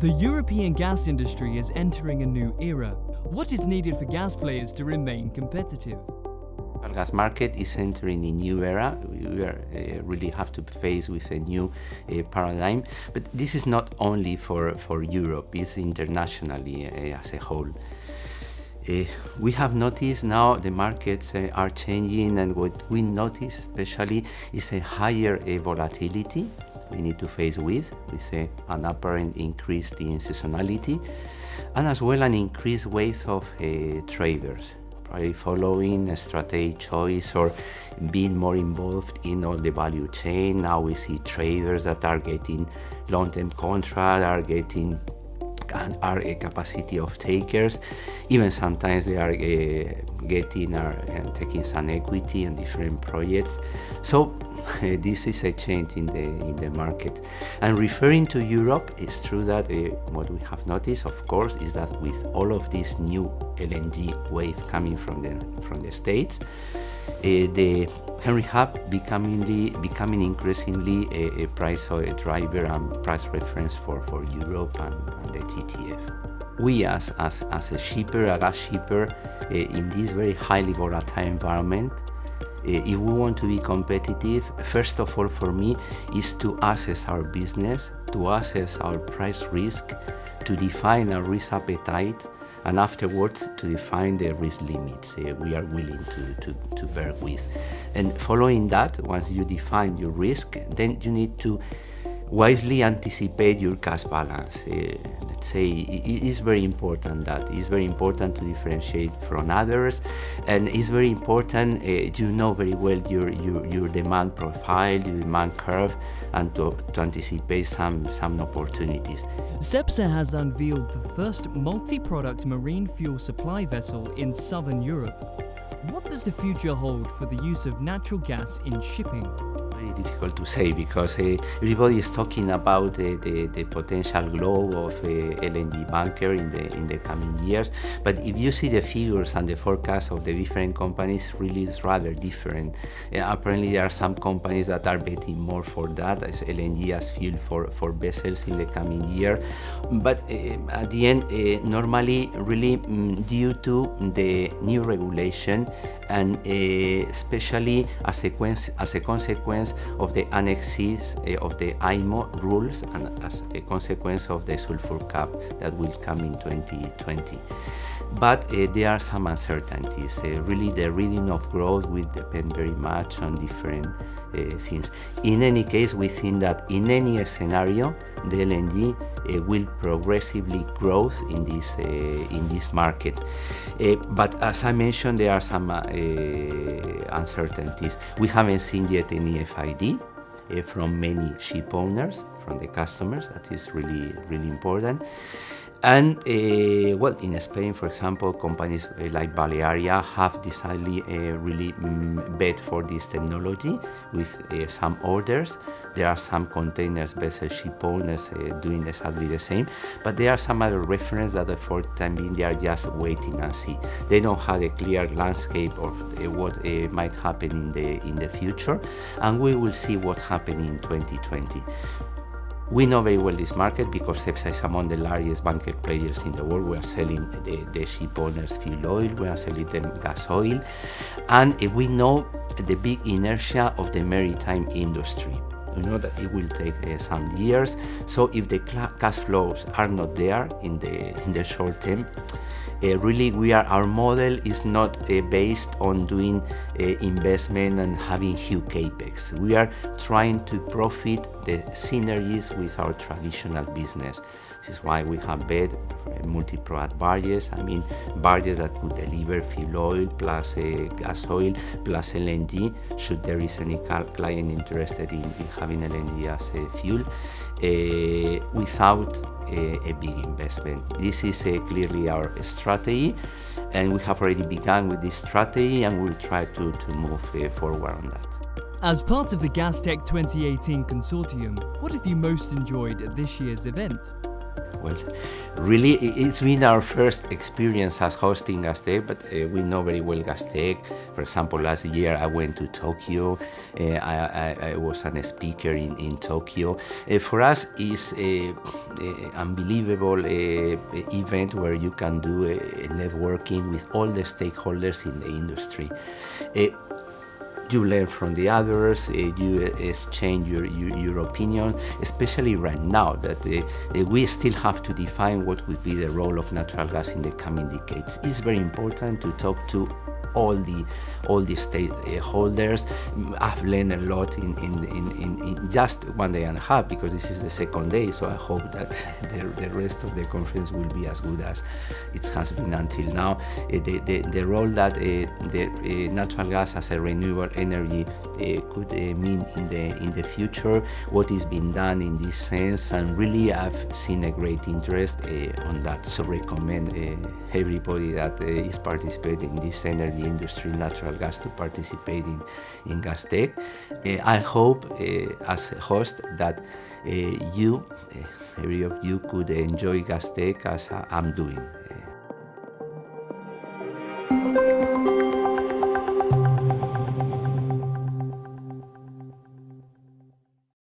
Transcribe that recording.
The European gas industry is entering a new era. What is needed for gas players to remain competitive? The gas market is entering a new era. We really have to face with a new paradigm. But this is not only for Europe, it's internationally as a whole. We have noticed now the markets are changing, and what we notice especially is a higher volatility we need to face with an apparent increase in seasonality, and as well an increased weight of traders, probably following a strategic choice or being more involved in all the value chain. Now we see traders that are getting long-term contracts, are a capacity of takers. Even sometimes they are taking some equity in different projects. So this is a change in the market. And referring to Europe, it's true that what we have noticed, of course, is that with all of this new LNG wave coming from the States, the Henry Hub becoming increasingly a price driver and price reference for Europe and the TTF. We as a shipper, a gas shipper, in this very highly volatile environment, if we want to be competitive, first of all for me is to assess our business, to assess our price risk, to define our risk appetite, and afterwards to define the risk limits we are willing to bear with. And following that, once you define your risk, then you need to wisely anticipate your cash balance. Let's say it is very important to differentiate from others, and it's very important you know very well your demand profile, your demand curve, and to anticipate some opportunities. Cepsa has unveiled the first multi-product marine fuel supply vessel in Southern Europe. What does the future hold for the use of natural gas in shipping? Very difficult to say, because everybody is talking about the potential growth of LNG bunker in the coming years. But if you see the figures and the forecasts of the different companies, really is rather different. Apparently there are some companies that are betting more for that as LNG as fuel for vessels in the coming year. But at the end, normally really due to the new regulation, and especially as a consequence of the annexes of the IMO rules, and as a consequence of the sulfur cap that will come in 2020. But there are some uncertainties. Really, the reading of growth will depend very much on different things. In any case, we think that in any scenario, the LNG will progressively grow in this market. But as I mentioned, there are some uncertainties. We haven't seen yet any FID from many ship owners, from the customers. That is really important. And well, in Spain, for example, companies like Balearia have decided really bet for this technology with some orders. There are some containers vessel ship owners doing exactly the same, but there are some other references that for the time being they are just waiting and see. They don't have a clear landscape of what might happen in the future, and we will see what happens in 2020. We know very well this market because Cepsa is among the largest bunker players in the world. We are selling the ship owners fuel oil, we are selling them gas oil, and we know the big inertia of the maritime industry. We know that it will take some years, so if the cash flows are not there in the short term, really our model is not based on doing investment and having huge capex. We are trying to profit the synergies with our traditional business. This is why we have bet multi-product barges. I mean, barges that could deliver fuel oil plus gas oil plus LNG, should there is any client interested in having LNG as a fuel, without a big investment. This is clearly our strategy, and we have already begun with this strategy, and we'll try to move forward on that. As part of the Gastech 2018 consortium, what have you most enjoyed at this year's event? Well, really, it's been our first experience as hosting Gastech, but we know very well Gastech. For example, last year I went to Tokyo. I was a speaker in Tokyo. For us, it's an unbelievable event where you can do networking with all the stakeholders in the industry. You learn from the others, you exchange your opinion, especially right now that we still have to define what would be the role of natural gas in the coming decades. It's very important to talk to all the stakeholders. I've learned a lot in just 1 day and a half, because this is the second day, so I hope that the rest of the conference will be as good as it has been until now. The role that the natural gas as a renewable energy could mean in the future, what is being done in this sense, and really I've seen a great interest on that, so recommend everybody that is participating in this energy industry, natural gas, to participate in Gastech. I hope as a host that every of you could enjoy Gastech as I'm doing.